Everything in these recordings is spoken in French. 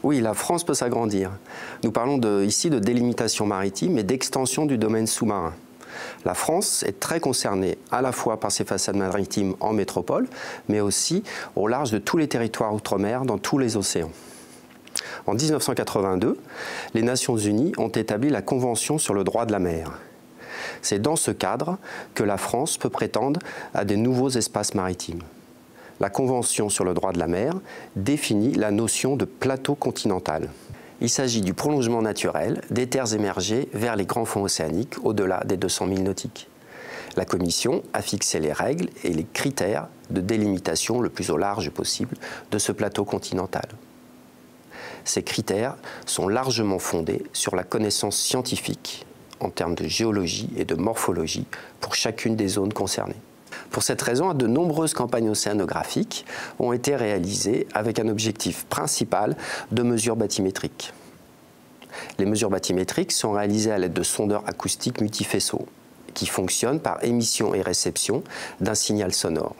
Oui, la France peut s'agrandir. Nous parlons ici de délimitation maritime et d'extension du domaine sous-marin. La France est très concernée à la fois par ses façades maritimes en métropole, mais aussi au large de tous les territoires outre-mer dans tous les océans. En 1982, les Nations Unies ont établi la Convention sur le droit de la mer. C'est dans ce cadre que la France peut prétendre à des nouveaux espaces maritimes. La Convention sur le droit de la mer définit la notion de plateau continental. Il s'agit du prolongement naturel des terres émergées vers les grands fonds océaniques au-delà des 200 000 nautiques. La Commission a fixé les règles et les critères de délimitation le plus au large possible de ce plateau continental. Ces critères sont largement fondés sur la connaissance scientifique en termes de géologie et de morphologie pour chacune des zones concernées. Pour cette raison, de nombreuses campagnes océanographiques ont été réalisées avec un objectif principal de mesures bathymétriques. Les mesures bathymétriques sont réalisées à l'aide de sondeurs acoustiques multifaisceaux qui fonctionnent par émission et réception d'un signal sonore.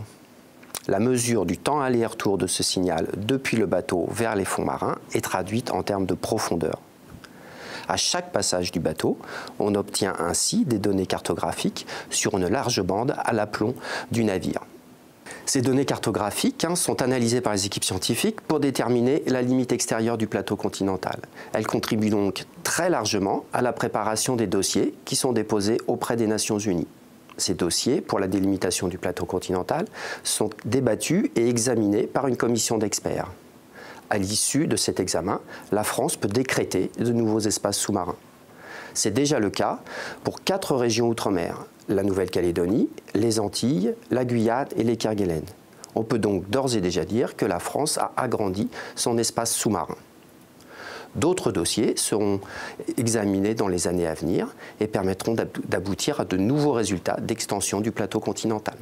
La mesure du temps aller-retour de ce signal depuis le bateau vers les fonds marins est traduite en termes de profondeur. À chaque passage du bateau, on obtient ainsi des données cartographiques sur une large bande à l'aplomb du navire. Ces données cartographiques sont analysées par les équipes scientifiques pour déterminer la limite extérieure du plateau continental. Elles contribuent donc très largement à la préparation des dossiers qui sont déposés auprès des Nations Unies. Ces dossiers, pour la délimitation du plateau continental, sont débattus et examinés par une commission d'experts. À l'issue de cet examen, la France peut décréter de nouveaux espaces sous-marins. C'est déjà le cas pour 4 régions outre-mer, la Nouvelle-Calédonie, les Antilles, la Guyane et les Kerguelen. On peut donc d'ores et déjà dire que la France a agrandi son espace sous-marin. D'autres dossiers seront examinés dans les années à venir et permettront d'aboutir à de nouveaux résultats d'extension du plateau continental.